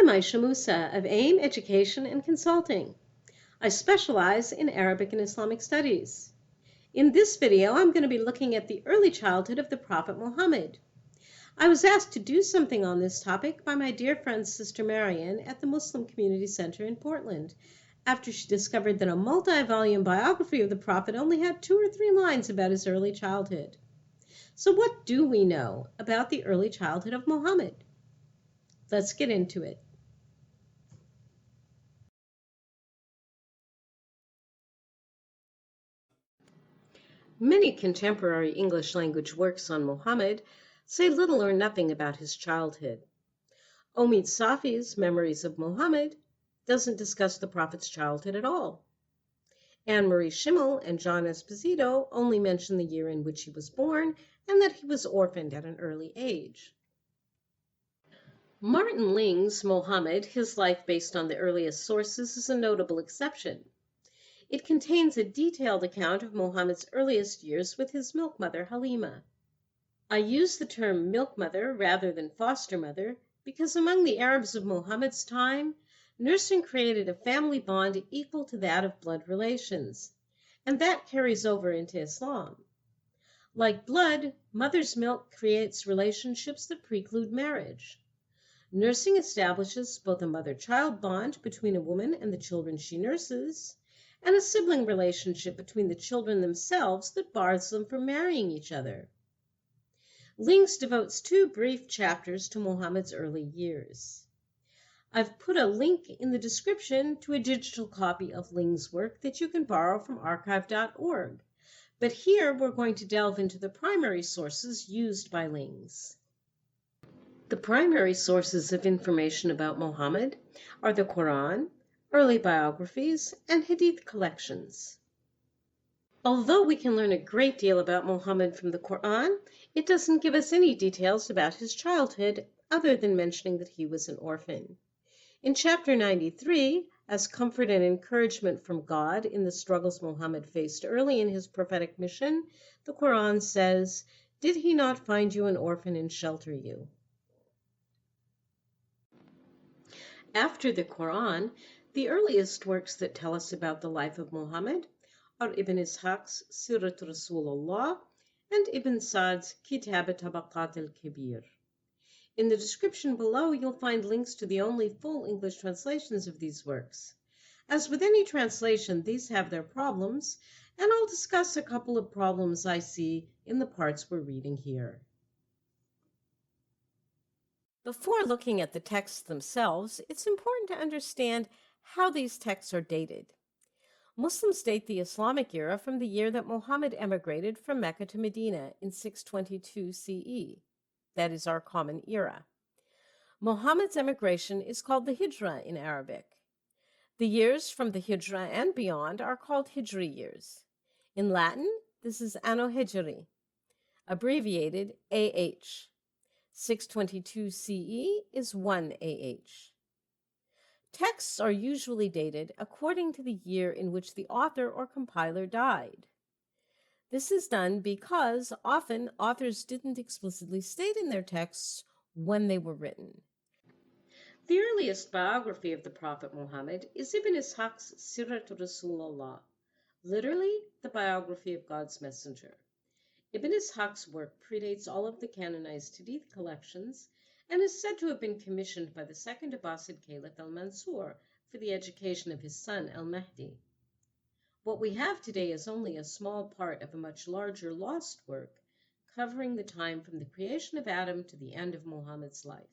Aisha Musa of AIM Education and Consulting. I specialize in Arabic and Islamic studies. In this video, I'm going to be looking at the early childhood of the Prophet Muhammad. I was asked to do something on this topic by my dear friend Sister Marian at the Muslim Community Center in Portland, after she discovered that a multi-volume biography of the Prophet only had 2 or 3 lines about his early childhood. So what do we know about the early childhood of Muhammad? Let's get into it. Many contemporary English language works on Muhammad say little or nothing about his childhood. Omid Safi's Memories of Muhammad doesn't discuss the Prophet's childhood at all. Anne-Marie Schimmel and John Esposito only mention the year in which he was born and that he was orphaned at an early age. Martin Ling's Muhammad, His Life Based on the Earliest Sources, is a notable exception. It contains a detailed account of Muhammad's earliest years with his milk mother, Halima. I use the term milk mother rather than foster mother because among the Arabs of Muhammad's time, nursing created a family bond equal to that of blood relations, and that carries over into Islam. Like blood, mother's milk creates relationships that preclude marriage. Nursing establishes both a mother-child bond between a woman and the children she nurses, and a sibling relationship between the children themselves that bars them from marrying each other. Lings devotes 2 brief chapters to Muhammad's early years. I've put a link in the description to a digital copy of Ling's work that you can borrow from archive.org, but here we're going to delve into the primary sources used by Lings. The primary sources of information about Muhammad are the Quran, early biographies, and Hadith collections. Although we can learn a great deal about Muhammad from the Quran, it doesn't give us any details about his childhood other than mentioning that he was an orphan. In chapter 93, as comfort and encouragement from God in the struggles Muhammad faced early in his prophetic mission, the Quran says, "Did he not find you an orphan and shelter you?" After the Quran, the earliest works that tell us about the life of Muhammad are Ibn Ishaq's Sirat Rasul and Ibn Sa'd's Kitab Tabaqat al-Kabir. In the description below, you'll find links to the only full English translations of these works. As with any translation, these have their problems, and I'll discuss a couple of problems I see in the parts we're reading here. Before looking at the texts themselves, it's important to understand how these texts are dated. Muslims date the Islamic era from the year that Muhammad emigrated from Mecca to Medina in 622 CE. That is our common era. Muhammad's emigration is called the Hijra in Arabic. The years from the Hijra and beyond are called Hijri years. In Latin, this is Anno Hijri, abbreviated AH. 622 CE is 1 AH. Texts are usually dated according to the year in which the author or compiler died. This is done because often authors didn't explicitly state in their texts when they were written. The earliest biography of the Prophet Muhammad is Ibn Ishaq's Sirat Rasul, literally the biography of God's messenger. Ibn Ishaq's work predates all of the canonized Hadith collections and is said to have been commissioned by the second Abbasid Caliph al-Mansur for the education of his son al-Mahdi. What we have today is only a small part of a much larger lost work covering the time from the creation of Adam to the end of Muhammad's life.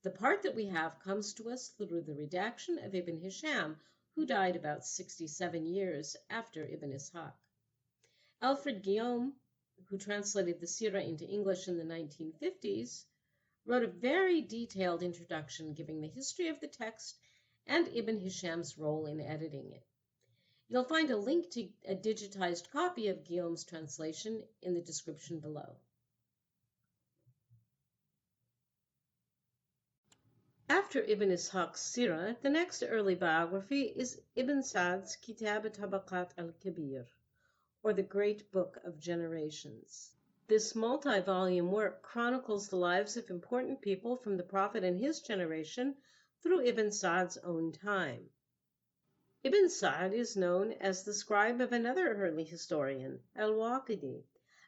The part that we have comes to us through the redaction of Ibn Hisham, who died about 67 years after Ibn Ishaq. Alfred Guillaume, who translated the Sirah into English in the 1950s, wrote a very detailed introduction giving the history of the text and Ibn Hisham's role in editing it. You'll find a link to a digitized copy of Guillaume's translation in the description below. After Ibn Ishaq's Sirah, the next early biography is Ibn Sa'd's Kitab Tabaqat al-Kabir, or the Great Book of Generations. This multi-volume work chronicles the lives of important people from the Prophet and his generation through Ibn Sa'd's own time. Ibn Sa'd is known as the scribe of another early historian, al-Waqidi.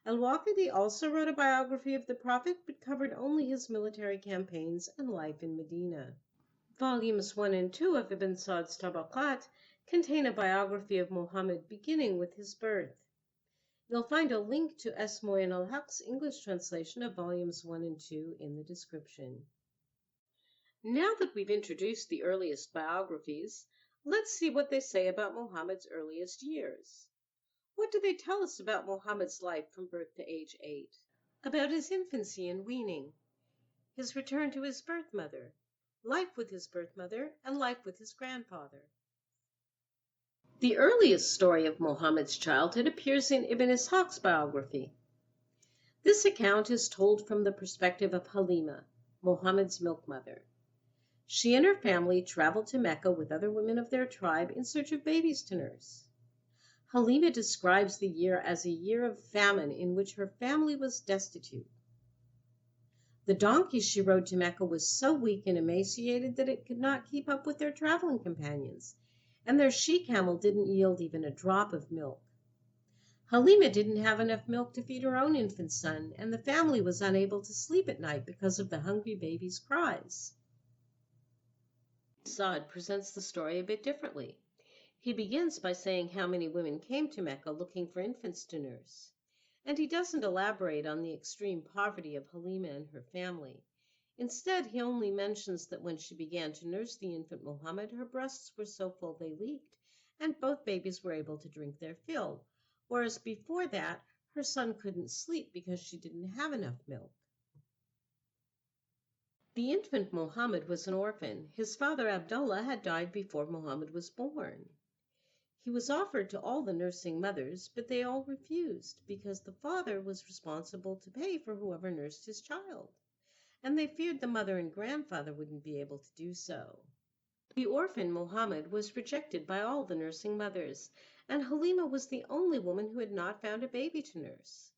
Al-Waqidi also wrote a biography of the Prophet, but covered only his military campaigns and life in Medina. Volumes 1 and 2 of Ibn Sa'd's Tabaqat contain a biography of Muhammad beginning with his birth. You'll find a link to S. Moin al-Haq's English translation of volumes 1 and 2 in the description. Now that we've introduced the earliest biographies, let's see what they say about Muhammad's earliest years. What do they tell us about Muhammad's life from birth to age 8? About his infancy and weaning, his return to his birth mother, life with his birth mother, and life with his grandfather. The earliest story of Muhammad's childhood appears in Ibn Ishaq's biography. This account is told from the perspective of Halima, Muhammad's milk-mother. She and her family traveled to Mecca with other women of their tribe in search of babies to nurse. Halima describes the year as a year of famine in which her family was destitute. The donkey she rode to Mecca was so weak and emaciated that it could not keep up with their traveling companions, and their she-camel didn't yield even a drop of milk. Halima didn't have enough milk to feed her own infant son, and the family was unable to sleep at night because of the hungry baby's cries. Sa'd presents the story a bit differently. He begins by saying how many women came to Mecca looking for infants to nurse, and he doesn't elaborate on the extreme poverty of Halima and her family. Instead, he only mentions that when she began to nurse the infant Muhammad, her breasts were so full they leaked, and both babies were able to drink their fill, whereas before that, her son couldn't sleep because she didn't have enough milk. The infant Muhammad was an orphan. His father Abdullah had died before Muhammad was born. He was offered to all the nursing mothers, but they all refused because the father was responsible to pay for whoever nursed his child, and they feared the mother and grandfather wouldn't be able to do so. The orphan Muhammad was rejected by all the nursing mothers, and Halima was the only woman who had not found a baby to nurse.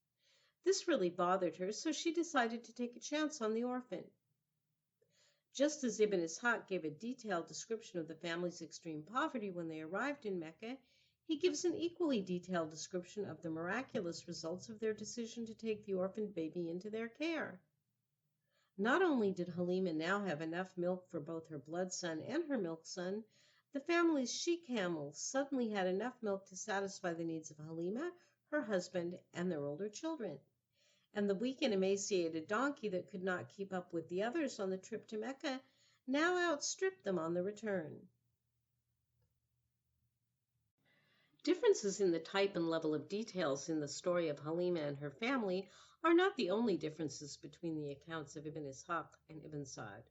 This really bothered her, so she decided to take a chance on the orphan. Just as Ibn Ishaq gave a detailed description of the family's extreme poverty when they arrived in Mecca, he gives an equally detailed description of the miraculous results of their decision to take the orphaned baby into their care. Not only did Halima now have enough milk for both her blood son and her milk son, the family's she-camel suddenly had enough milk to satisfy the needs of Halima, her husband, and their older children. And the weak and emaciated donkey that could not keep up with the others on the trip to Mecca now outstripped them on the return. Differences in the type and level of details in the story of Halima and her family are not the only differences between the accounts of Ibn Ishaq and Ibn Sa'd.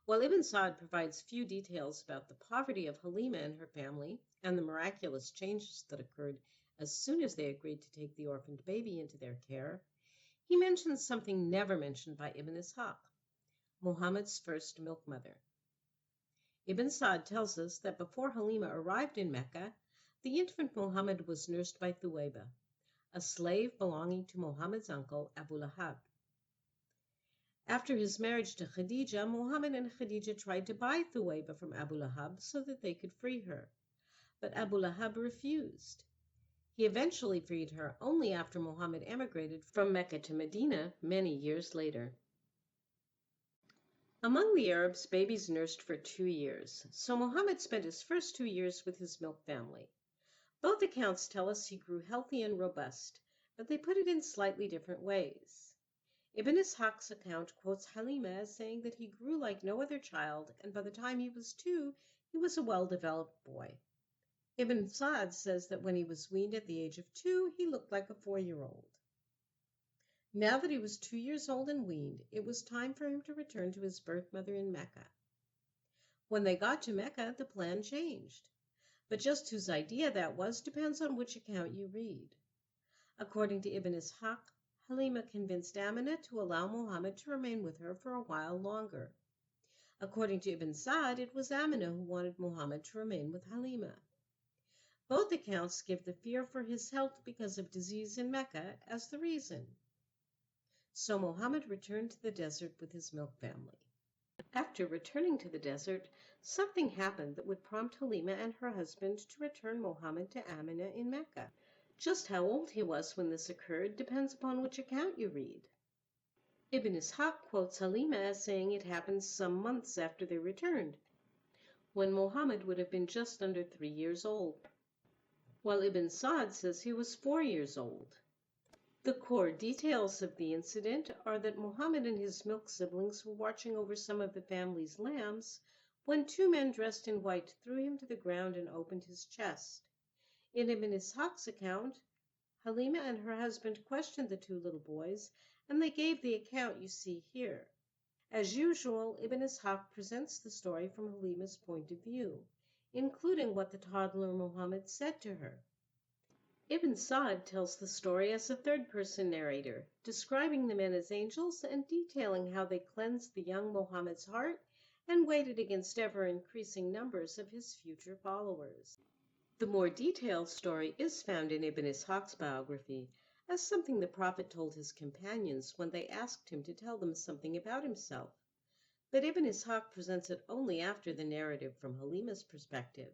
While Ibn Sa'd provides few details about the poverty of Halima and her family and the miraculous changes that occurred as soon as they agreed to take the orphaned baby into their care, he mentions something never mentioned by Ibn Ishaq, Muhammad's first milk mother. Ibn Sa'd tells us that before Halima arrived in Mecca, the infant Muhammad was nursed by Thuwayba, a slave belonging to Muhammad's uncle Abu Lahab. After his marriage to Khadija, Muhammad and Khadija tried to buy Thuwayba from Abu Lahab so that they could free her, but Abu Lahab refused. He eventually freed her only after Muhammad emigrated from Mecca to Medina many years later. Among the Arabs, babies nursed for 2 years, so Muhammad spent his first 2 years with his milk family. Both accounts tell us he grew healthy and robust, but they put it in slightly different ways. Ibn Ishaq's account quotes Halima as saying that he grew like no other child, and by the time he was 2, he was a well-developed boy. Ibn Sa'd says that when he was weaned at the age of 2, he looked like a 4-year-old. Now that he was 2 years old and weaned, it was time for him to return to his birth mother in Mecca. When they got to Mecca, the plan changed. But just whose idea that was depends on which account you read. According to Ibn Ishaq, Halima convinced Amina to allow Muhammad to remain with her for a while longer. According to Ibn Sa'd, it was Amina who wanted Muhammad to remain with Halima. Both accounts give the fear for his health because of disease in Mecca as the reason. So Muhammad returned to the desert with his milk family. After returning to the desert, something happened that would prompt Halima and her husband to return Muhammad to Amina in Mecca. Just how old he was when this occurred depends upon which account you read. Ibn Ishaq quotes Halima as saying it happened some months after they returned, when Muhammad would have been just under 3 years old, while Ibn Sa'd says he was 4 years old. The core details of the incident are that Muhammad and his milk siblings were watching over some of the family's lambs when two men dressed in white threw him to the ground and opened his chest. In Ibn Ishaq's account, Halima and her husband questioned the two little boys, and they gave the account you see here. As usual, Ibn Ishaq presents the story from Halima's point of view, including what the toddler Muhammad said to her. Ibn Sa'd tells the story as a third-person narrator, describing the men as angels and detailing how they cleansed the young Muhammad's heart and weighed against ever-increasing numbers of his future followers. The more detailed story is found in Ibn Ishaq's biography as something the Prophet told his companions when they asked him to tell them something about himself. But Ibn Ishaq presents it only after the narrative from Halima's perspective.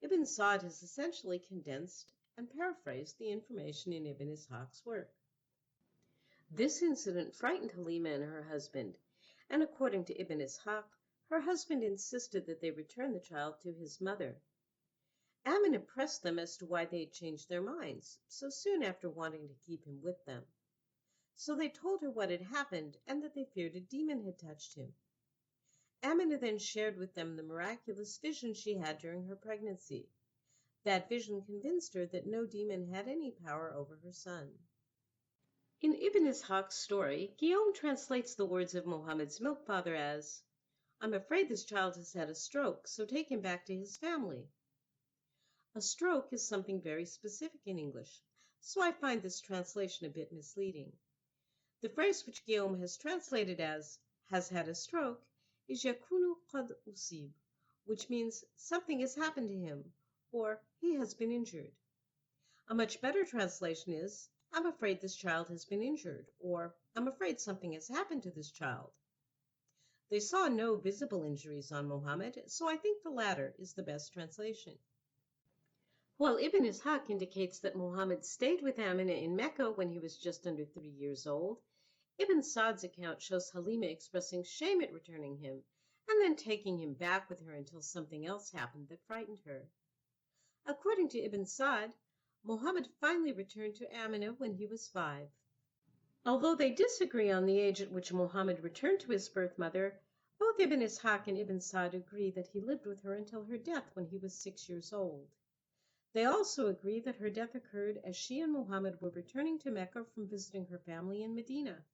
Ibn Sa'd has essentially condensed and paraphrased the information in Ibn Ishaq's work. This incident frightened Halima and her husband, and according to Ibn Ishaq, her husband insisted that they return the child to his mother. Amina pressed them as to why they had changed their minds so soon after wanting to keep him with them. So they told her what had happened and that they feared a demon had touched him. Amina then shared with them the miraculous vision she had during her pregnancy. That vision convinced her that no demon had any power over her son. In Ibn Ishaq's story, Guillaume translates the words of Muhammad's milk father as, "I'm afraid this child has had a stroke, so take him back to his family." A stroke is something very specific in English, so I find this translation a bit misleading. The phrase which Guillaume has translated as "has had a stroke" is yakunu qad usib, which means something has happened to him, or he has been injured. A much better translation is, "I'm afraid this child has been injured," or "I'm afraid something has happened to this child." They saw no visible injuries on Muhammad, so I think the latter is the best translation. While Ibn Ishaq indicates that Muhammad stayed with Amina in Mecca when he was just under 3 years old, Ibn Sa'd's account shows Halima expressing shame at returning him and then taking him back with her until something else happened that frightened her. According to Ibn Sa'd, Muhammad finally returned to Amina when he was 5. Although they disagree on the age at which Muhammad returned to his birth mother, both Ibn Ishaq and Ibn Sa'd agree that he lived with her until her death when he was 6 years old. They also agree that her death occurred as she and Muhammad were returning to Mecca from visiting her family in Medina.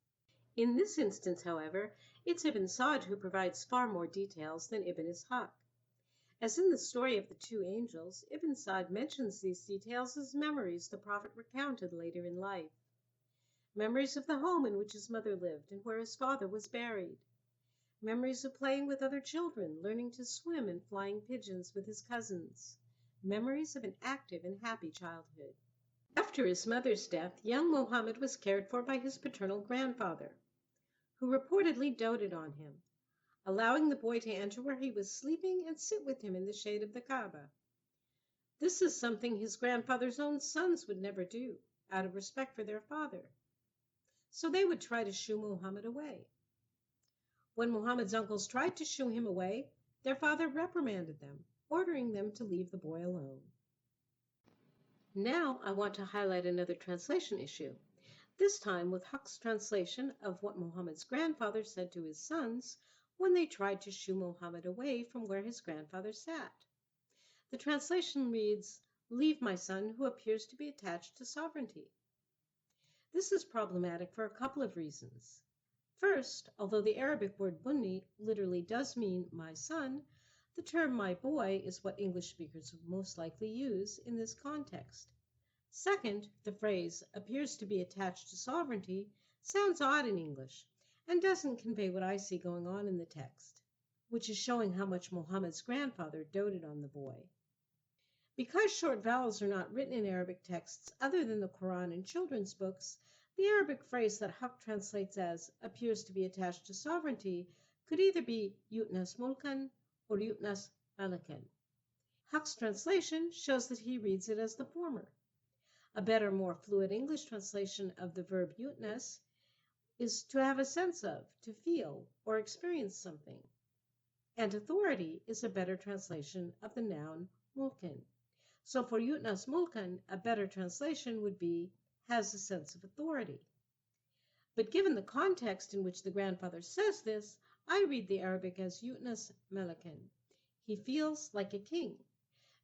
In this instance, however, it's Ibn Sa'd who provides far more details than Ibn Ishaq. As in the story of the two angels, Ibn Sa'd mentions these details as memories the Prophet recounted later in life. Memories of the home in which his mother lived and where his father was buried. Memories of playing with other children, learning to swim and flying pigeons with his cousins. Memories of an active and happy childhood. After his mother's death, young Muhammad was cared for by his paternal grandfather, who reportedly doted on him, allowing the boy to enter where he was sleeping and sit with him in the shade of the Kaaba. This is something his grandfather's own sons would never do, out of respect for their father. So they would try to shoo Muhammad away. When Muhammad's uncles tried to shoo him away, their father reprimanded them, ordering them to leave the boy alone. Now I want to highlight another translation issue, this time with Huck's translation of what Muhammad's grandfather said to his sons when they tried to shoo Muhammad away from where his grandfather sat. The translation reads, "Leave my son who appears to be attached to sovereignty." This is problematic for a couple of reasons. First, although the Arabic word bunni literally does mean my son, the term my boy is what English speakers would most likely use in this context. Second, the phrase appears to be attached to sovereignty sounds odd in English and doesn't convey what I see going on in the text, which is showing how much Muhammad's grandfather doted on the boy. Because short vowels are not written in Arabic texts other than the Quran and children's books, The Arabic phrase that Haq translates as appears to be attached to sovereignty could either be yutnas mulkan or yutnas malakan. Haq's translation shows that he reads it as the former. A better, more fluid English translation of the verb yutnas is to have a sense of, to feel, or experience something. And authority is a better translation of the noun mulkan. So for yutnas mulkan, a better translation would be has a sense of authority. But given the context in which the grandfather says this, I read the Arabic as yutnas malakan. He feels like a king,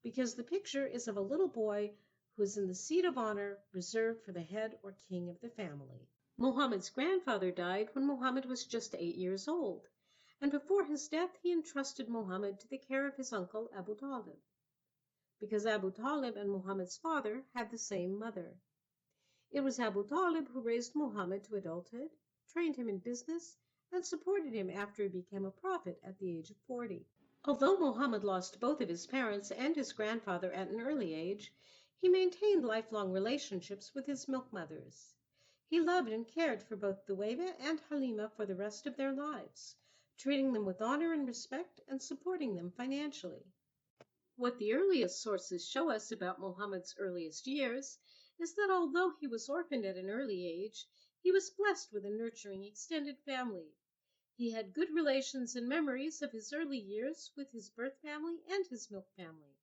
because the picture is of a little boy who is in the seat of honor reserved for the head or king of the family. Muhammad's grandfather died when Muhammad was just 8 years old, and before his death he entrusted Muhammad to the care of his uncle Abu Talib, because Abu Talib and Muhammad's father had the same mother. It was Abu Talib who raised Muhammad to adulthood, trained him in business, and supported him after he became a prophet at the age of 40. Although Muhammad lost both of his parents and his grandfather at an early age, he maintained lifelong relationships with his milk mothers. He loved and cared for both Thuwayba and Halima for the rest of their lives, treating them with honor and respect and supporting them financially. What the earliest sources show us about Muhammad's earliest years is that although he was orphaned at an early age, he was blessed with a nurturing extended family. He had good relations and memories of his early years with his birth family and his milk family,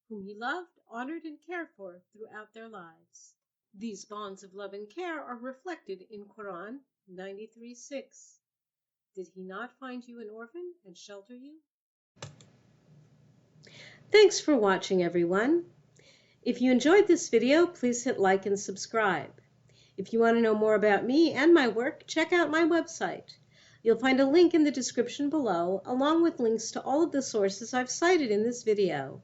whom he loved, honored, and cared for throughout their lives. These bonds of love and care are reflected in Quran 93:6. Did he not find you an orphan and shelter you? Thanks for watching, everyone. If you enjoyed this video, please hit like and subscribe. If you want to know more about me and my work, check out my website. You'll find a link in the description below, along with links to all of the sources I've cited in this video.